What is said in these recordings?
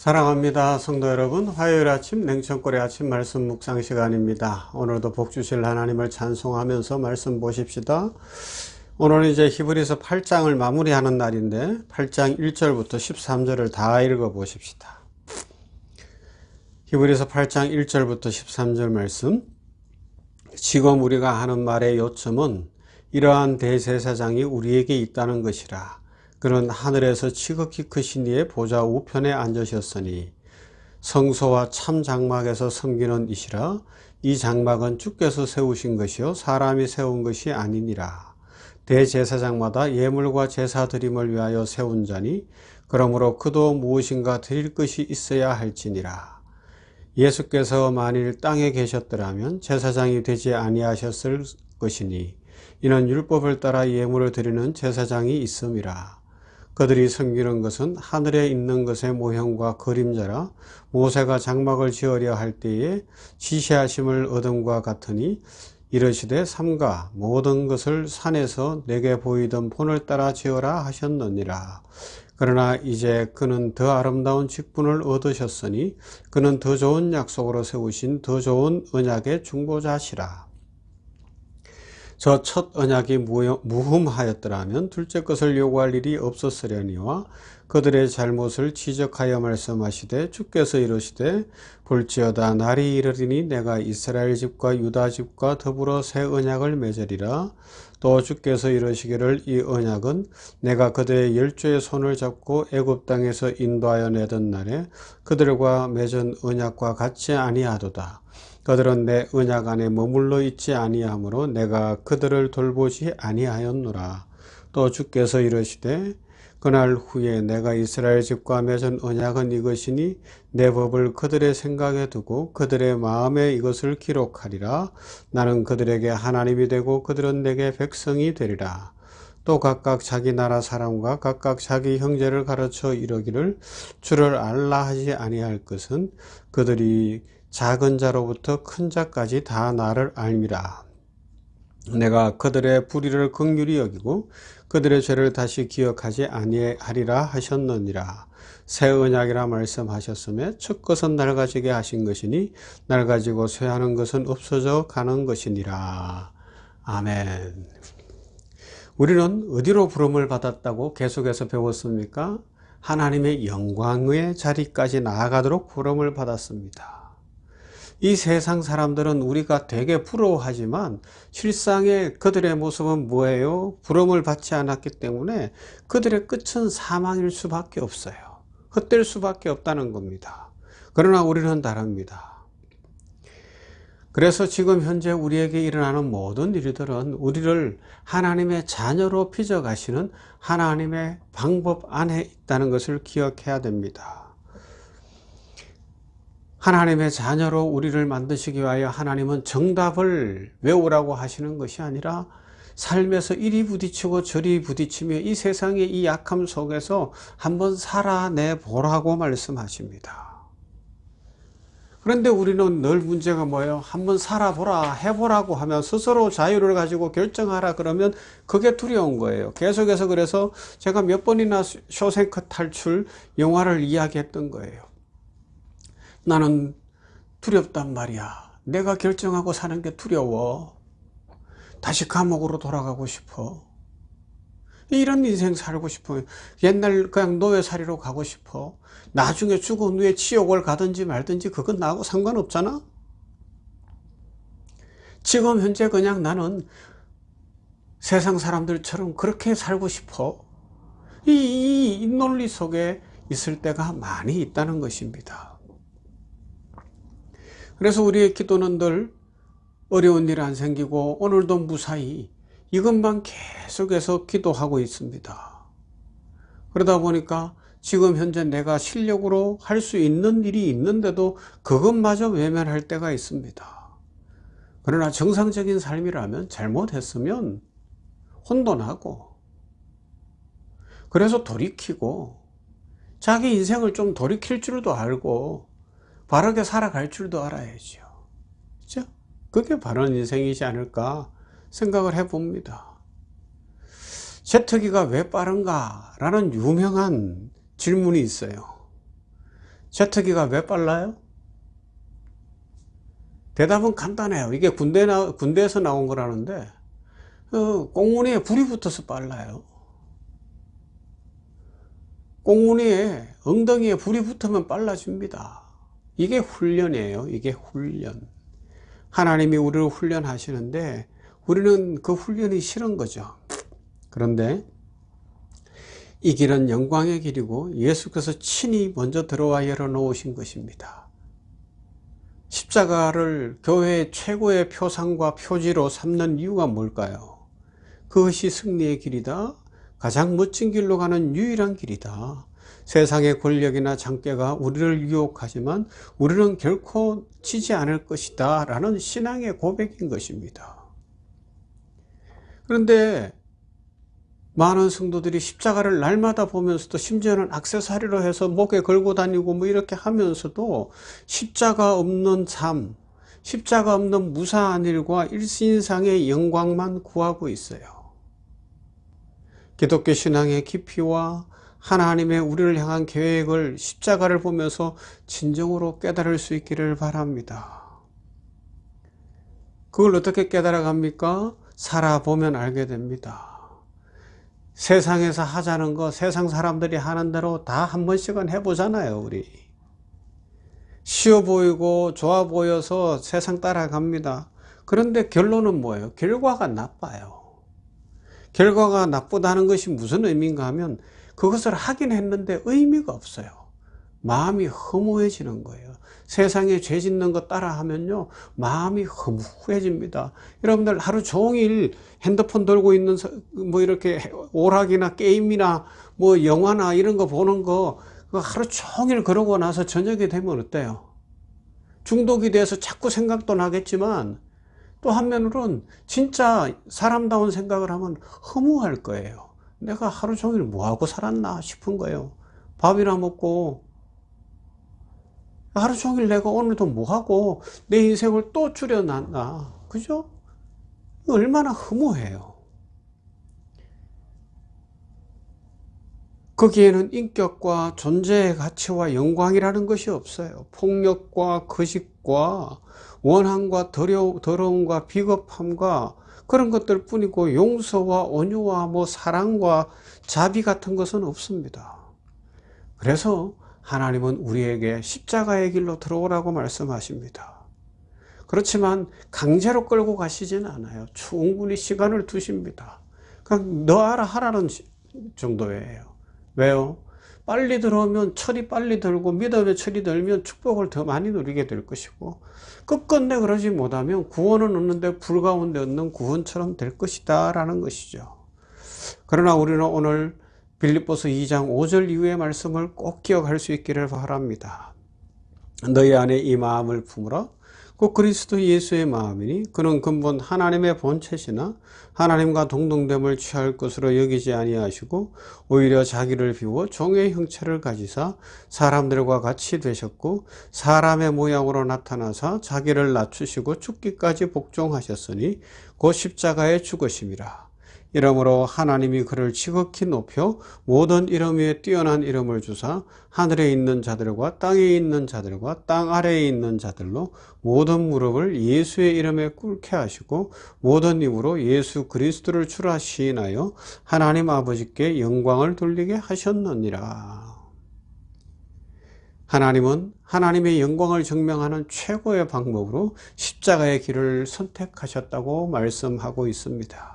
사랑합니다. 성도 여러분, 화요일 아침 냉천골의 아침 말씀 묵상 시간입니다. 오늘도 복 주실 하나님을 찬송하면서 말씀 보십시다. 오늘은 이제 히브리서 8장을 마무리하는 날인데 8장 1절부터 13절을 다 읽어 보십시다. 히브리서 8장 1절부터 13절 말씀. 지금 우리가 하는 말의 요점은 이러한 대제사장이 우리에게 있다는 것이라. 그는 하늘에서 지극히 크신 이의 보좌 우편에 앉으셨으니 성소와 참 장막에서 섬기는 이시라. 이 장막은 주께서 세우신 것이요 사람이 세운 것이 아니니라. 대제사장마다 예물과 제사 드림을 위하여 세운 자니 그러므로 그도 무엇인가 드릴 것이 있어야 할지니라. 예수께서 만일 땅에 계셨더라면 제사장이 되지 아니하셨을 것이니 이는 율법을 따라 예물을 드리는 제사장이 있음이라. 그들이 섬기는 것은 하늘에 있는 것의 모형과 그림자라. 모세가 장막을 지으려 할 때에 지시하심을 얻음과 같으니 이르시되 삼가 모든 것을 산에서 내게 보이던 본을 따라 지으라 하셨느니라. 그러나 이제 그는 더 아름다운 직분을 얻으셨으니 그는 더 좋은 약속으로 세우신 더 좋은 언약의 중보자시라. 저 첫 언약이 무흠하였더라면 둘째 것을 요구할 일이 없었으려니와 그들의 잘못을 지적하여 말씀하시되 주께서 이르시되 볼지어다 날이 이르리니 내가 이스라엘 집과 유다 집과 더불어 새 언약을 맺으리라. 또 주께서 이르시기를 이 언약은 내가 그들의 열조의 손을 잡고 애굽 땅에서 인도하여 내던 날에 그들과 맺은 언약과 같지 아니하도다. 그들은 내 언약 안에 머물러 있지 아니하므로 내가 그들을 돌보지 아니하였노라. 또 주께서 이르시되 그날 후에 내가 이스라엘 집과 맺은 언약은 이것이니 내 법을 그들의 생각에 두고 그들의 마음에 이것을 기록하리라. 나는 그들에게 하나님이 되고 그들은 내게 백성이 되리라. 또 각각 자기 나라 사람과 각각 자기 형제를 가르쳐 이르기를 주를 알라 하지 아니할 것은 그들이 작은 자로부터 큰 자까지 다 나를 알미라. 내가 그들의 불의를 긍휼히 여기고 그들의 죄를 다시 기억하지 아니하리라 하셨느니라. 새 언약이라 말씀하셨으며 첫 것은 낡아지게 하신 것이니 낡아지고 쇠하는 것은 없어져 가는 것이니라. 아멘. 우리는 어디로 부름을 받았다고 계속해서 배웠습니까? 하나님의 영광의 자리까지 나아가도록 부름을 받았습니다. 이 세상 사람들은 우리가 되게 부러워하지만 실상의 그들의 모습은 뭐예요? 부름을 받지 않았기 때문에 그들의 끝은 사망일 수밖에 없어요. 헛될 수밖에 없다는 겁니다. 그러나 우리는 다릅니다. 그래서 지금 현재 우리에게 일어나는 모든 일들은 우리를 하나님의 자녀로 빚어가시는 하나님의 방법 안에 있다는 것을 기억해야 됩니다. 하나님의 자녀로 우리를 만드시기 위하여 하나님은 정답을 외우라고 하시는 것이 아니라 삶에서 이리 부딪히고 저리 부딪히며 이 세상의 이 약함 속에서 한번 살아내 보라고 말씀하십니다. 그런데 우리는 늘 문제가 뭐예요? 한번 살아보라, 해보라고 하면 스스로 자유를 가지고 결정하라 그러면 그게 두려운 거예요. 계속해서 그래서 제가 몇 번이나 쇼생크 탈출 영화를 이야기했던 거예요. 나는 두렵단 말이야. 내가 결정하고 사는 게 두려워. 다시 감옥으로 돌아가고 싶어. 이런 인생 살고 싶어요. 옛날 그냥 노예살이로 가고 싶어. 나중에 죽은 후에 지옥을 가든지 말든지 그건 나하고 상관없잖아. 지금 현재 그냥 나는 세상 사람들처럼 그렇게 살고 싶어. 이 논리 속에 있을 때가 많이 있다는 것입니다. 그래서 우리의 기도는 늘 어려운 일 안 생기고 오늘도 무사히 이것만 계속해서 기도하고 있습니다. 그러다 보니까 지금 현재 내가 실력으로 할 수 있는 일이 있는데도 그것마저 외면할 때가 있습니다. 그러나 정상적인 삶이라면 잘못했으면 혼돈하고 그래서 돌이키고 자기 인생을 좀 돌이킬 줄도 알고 바르게 살아갈 줄도 알아야죠. 그렇죠? 그게 바른 인생이지 않을까 생각을 해봅니다. 제트기가 왜 빠른가? 라는 유명한 질문이 있어요. 제트기가 왜 빨라요? 대답은 간단해요. 이게 군대에서 나온 거라는데, 꽁무니에 불이 붙어서 빨라요. 꽁무니에 엉덩이에 불이 붙으면 빨라집니다. 이게 훈련이에요. 이게 훈련. 하나님이 우리를 훈련하시는데 우리는 그 훈련이 싫은 거죠. 그런데 이 길은 영광의 길이고 예수께서 친히 먼저 들어와 열어놓으신 것입니다. 십자가를 교회의 최고의 표상과 표지로 삼는 이유가 뭘까요? 그것이 승리의 길이다. 가장 멋진 길로 가는 유일한 길이다. 세상의 권력이나 장대가 우리를 유혹하지만 우리는 결코 지지 않을 것이다 라는 신앙의 고백인 것입니다. 그런데 많은 성도들이 십자가를 날마다 보면서도, 심지어는 액세서리로 해서 목에 걸고 다니고 뭐 이렇게 하면서도 십자가 없는 삶, 십자가 없는 무사한 일과 일신상의 영광만 구하고 있어요. 기독교 신앙의 깊이와 하나님의 우리를 향한 계획을 십자가를 보면서 진정으로 깨달을 수 있기를 바랍니다. 그걸 어떻게 깨달아갑니까? 살아보면 알게 됩니다. 세상에서 하자는 거, 세상 사람들이 하는 대로 다 한 번씩은 해보잖아요, 우리. 쉬워 보이고 좋아 보여서 세상 따라갑니다. 그런데 결론은 뭐예요? 결과가 나빠요. 결과가 나쁘다는 것이 무슨 의미인가 하면 그것을 하긴 했는데 의미가 없어요. 마음이 허무해지는 거예요. 세상에 죄 짓는 거 따라 하면요, 마음이 허무해집니다. 여러분들 하루 종일 핸드폰 들고 있는, 뭐 이렇게 오락이나 게임이나 뭐 영화나 이런 거 보는 거, 하루 종일 그러고 나서 저녁이 되면 어때요? 중독이 돼서 자꾸 생각도 나겠지만 또 한면으로는 진짜 사람다운 생각을 하면 허무할 거예요. 내가 하루 종일 뭐하고 살았나 싶은 거예요. 밥이나 먹고 하루 종일 내가 오늘도 뭐하고 내 인생을 또 줄여놨나, 그죠? 얼마나 허무해요. 거기에는 인격과 존재의 가치와 영광이라는 것이 없어요. 폭력과 거짓과 원한과 더러움과 비겁함과 그런 것들 뿐이고, 용서와 온유와 뭐 사랑과 자비 같은 것은 없습니다. 그래서 하나님은 우리에게 십자가의 길로 들어오라고 말씀하십니다. 그렇지만 강제로 끌고 가시지는 않아요. 충분히 시간을 두십니다. 그냥 너 알아 하라는 정도예요. 왜요? 빨리 들어오면 철이 빨리 들고 믿음의 철이 들면 축복을 더 많이 누리게 될 것이고, 끝끝내 그러지 못하면 구원은 얻는데 불가운데 얻는 구원처럼 될 것이다 라는 것이죠. 그러나 우리는 오늘 빌립보서 2장 5절 이후의 말씀을 꼭 기억할 수 있기를 바랍니다. 너희 안에 이 마음을 품으라. 곧 그리스도 예수의 마음이니 그는 근본 하나님의 본체시나 하나님과 동등됨을 취할 것으로 여기지 아니하시고 오히려 자기를 비워 종의 형체를 가지사 사람들과 같이 되셨고 사람의 모양으로 나타나사 자기를 낮추시고 죽기까지 복종하셨으니 곧 십자가에 죽으심이라. 이러므로 하나님이 그를 지극히 높여 모든 이름 위에 뛰어난 이름을 주사 하늘에 있는 자들과 땅에 있는 자들과 땅 아래에 있는 자들로 모든 무릎을 예수의 이름에 꿇게 하시고 모든 입으로 예수 그리스도를 주라 시인하여 하나님 아버지께 영광을 돌리게 하셨느니라. 하나님은 하나님의 영광을 증명하는 최고의 방법으로 십자가의 길을 선택하셨다고 말씀하고 있습니다.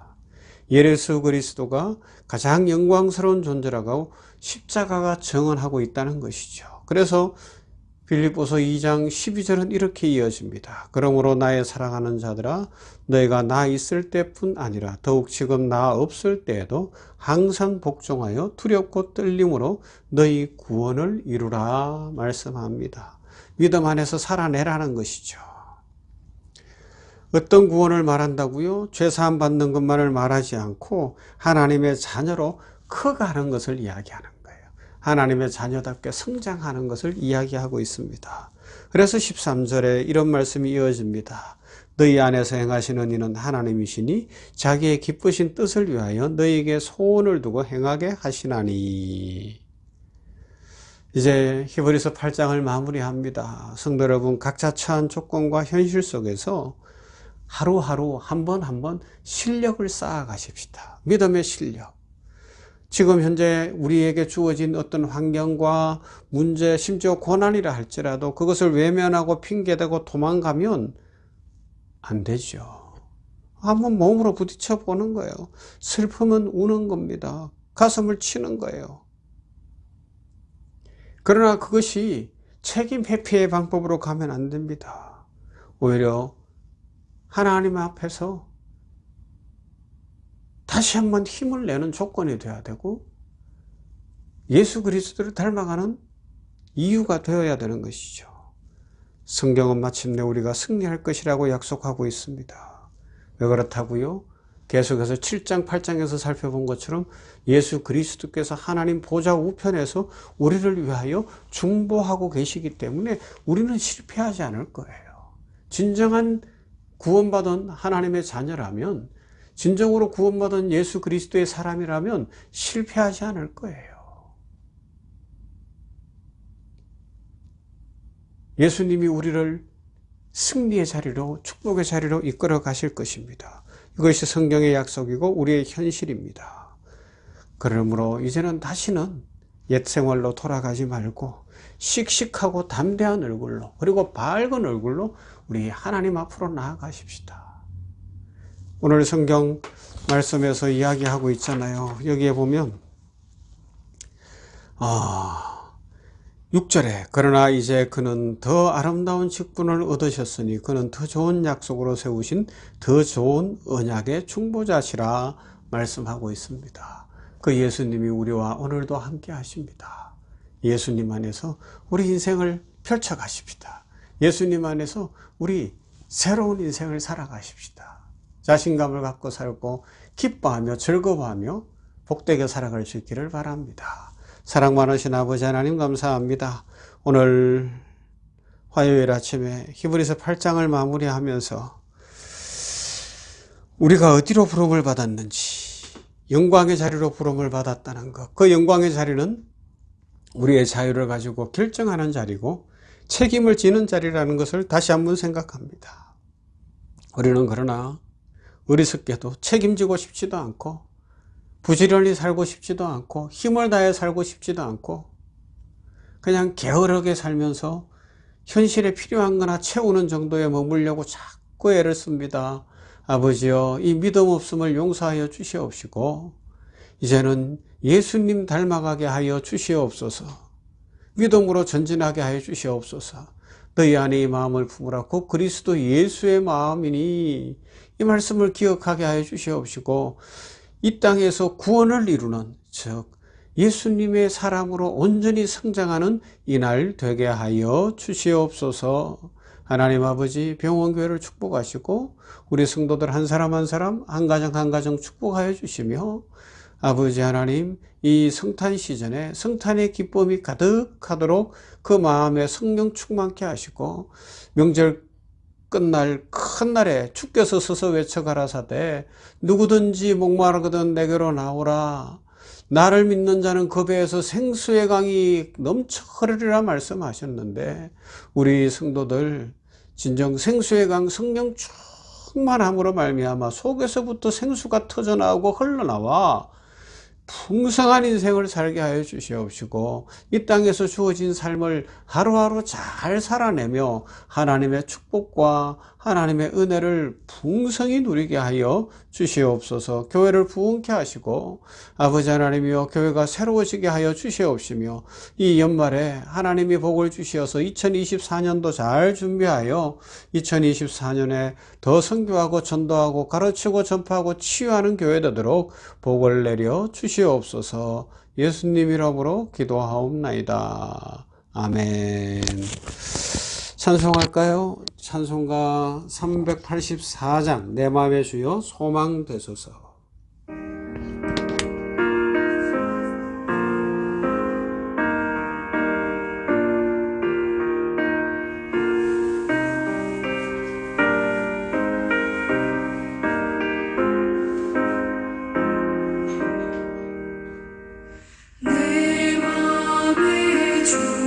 예수 그리스도가 가장 영광스러운 존재라고 십자가가 증언하고 있다는 것이죠. 그래서 빌립보서 2장 12절은 이렇게 이어집니다. 그러므로 나의 사랑하는 자들아, 너희가 나 있을 때뿐 아니라 더욱 지금 나 없을 때에도 항상 복종하여 두렵고 떨림으로 너희 구원을 이루라 말씀합니다. 믿음 안에서 살아내라는 것이죠. 어떤 구원을 말한다고요? 죄사함 받는 것만을 말하지 않고 하나님의 자녀로 커가는 것을 이야기하는 거예요. 하나님의 자녀답게 성장하는 것을 이야기하고 있습니다. 그래서 13절에 이런 말씀이 이어집니다. 너희 안에서 행하시는 이는 하나님이시니 자기의 기쁘신 뜻을 위하여 너희에게 소원을 두고 행하게 하시나니. 이제 히브리서 8장을 마무리합니다. 성도 여러분, 각자 처한 조건과 현실 속에서 하루하루 한 번 한 번 실력을 쌓아 가십시다. 믿음의 실력. 지금 현재 우리에게 주어진 어떤 환경과 문제, 심지어 고난이라 할지라도 그것을 외면하고 핑계대고 도망가면 안 되죠. 한번 몸으로 부딪혀 보는 거예요. 슬픔은 우는 겁니다. 가슴을 치는 거예요. 그러나 그것이 책임 회피의 방법으로 가면 안 됩니다. 오히려 하나님 앞에서 다시 한번 힘을 내는 조건이 되어야 되고 예수 그리스도를 닮아가는 이유가 되어야 되는 것이죠. 성경은 마침내 우리가 승리할 것이라고 약속하고 있습니다. 왜 그렇다고요? 계속해서 7장, 8장에서 살펴본 것처럼 예수 그리스도께서 하나님 보좌 우편에서 우리를 위하여 중보하고 계시기 때문에 우리는 실패하지 않을 거예요. 진정한 구원받은 하나님의 자녀라면, 진정으로 구원받은 예수 그리스도의 사람이라면 실패하지 않을 거예요. 예수님이 우리를 승리의 자리로, 축복의 자리로 이끌어 가실 것입니다. 이것이 성경의 약속이고 우리의 현실입니다. 그러므로 이제는 다시는 옛 생활로 돌아가지 말고 씩씩하고 담대한 얼굴로, 그리고 밝은 얼굴로 우리 하나님 앞으로 나아가십시다. 오늘 성경 말씀에서 이야기하고 있잖아요. 여기에 보면 6절에 그러나 이제 그는 더 아름다운 직분을 얻으셨으니 그는 더 좋은 약속으로 세우신 더 좋은 언약의 중보자시라 말씀하고 있습니다. 그 예수님이 우리와 오늘도 함께 하십니다. 예수님 안에서 우리 인생을 펼쳐 가십시다. 예수님 안에서 우리 새로운 인생을 살아가십시다. 자신감을 갖고 살고 기뻐하며 즐거워하며 복되게 살아갈 수 있기를 바랍니다. 사랑 많으신 아버지 하나님 감사합니다. 오늘 화요일 아침에 히브리서 8장을 마무리하면서 우리가 어디로 부름을 받았는지, 영광의 자리로 부름을 받았다는 것, 그 영광의 자리는 우리의 자유를 가지고 결정하는 자리고 책임을 지는 자리라는 것을 다시 한번 생각합니다. 우리는 그러나 어리석게도 책임지고 싶지도 않고 부지런히 살고 싶지도 않고 힘을 다해 살고 싶지도 않고 그냥 게으르게 살면서 현실에 필요한 거나 채우는 정도에 머물려고 자꾸 애를 씁니다. 아버지여, 이 믿음 없음을 용서하여 주시옵시고 이제는 예수님 닮아가게 하여 주시옵소서. 믿음으로 전진하게 하여 주시옵소서. 너희 안에 이 마음을 품으라. 곧 그리스도 예수의 마음이니 이 말씀을 기억하게 하여 주시옵시고 이 땅에서 구원을 이루는, 즉 예수님의 사람으로 온전히 성장하는 이날 되게 하여 주시옵소서. 하나님 아버지, 병원교회를 축복하시고 우리 성도들 한 사람 한 사람, 한 가정 한 가정 축복하여 주시며 아버지 하나님, 이 성탄 시즌에 성탄의 기쁨이 가득하도록 그 마음에 성령 충만케 하시고 명절 끝날 큰 날에 주께서 서서 외쳐가라사대 누구든지 목마르거든 내게로 나오라. 나를 믿는 자는 그 배에서 생수의 강이 넘쳐 흐르리라 말씀하셨는데 우리 성도들 진정 생수의 강 성령 충만함으로 말미암아 속에서부터 생수가 터져나오고 흘러나와 풍성한 인생을 살게 하여 주시옵시고 이 땅에서 주어진 삶을 하루하루 잘 살아내며 하나님의 축복과 하나님의 은혜를 풍성히 누리게 하여 주시옵소서. 교회를 부흥케 하시고 아버지 하나님이여 교회가 새로워지게 하여 주시옵시며 이 연말에 하나님이 복을 주시어서 2024년도 잘 준비하여 2024년에 더 선교하고 전도하고 가르치고 전파하고 치유하는 교회 되도록 복을 내려 주시옵소서. 예수님 이름으로 기도하옵나이다. 아멘. 찬송할까요? 찬송가 384장 내 마음의 주여 소망 되소서. 내 맘의 주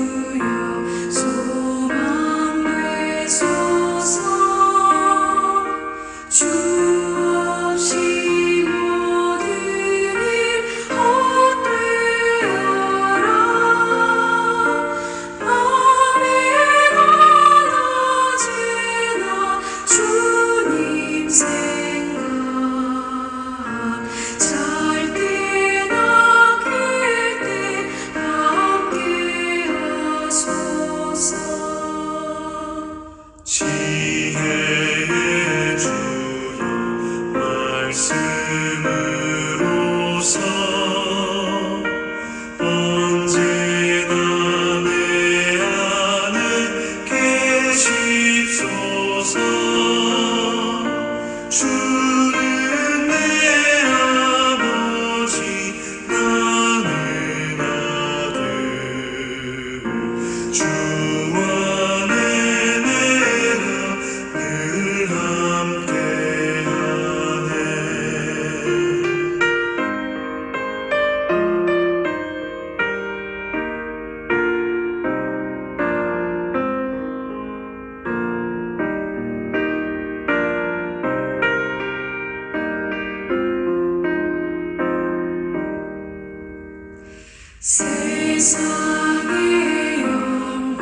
세상의 영광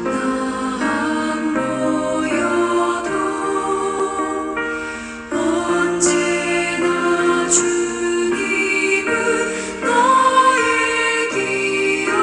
다 모여도 언제나 주님은 너의 기억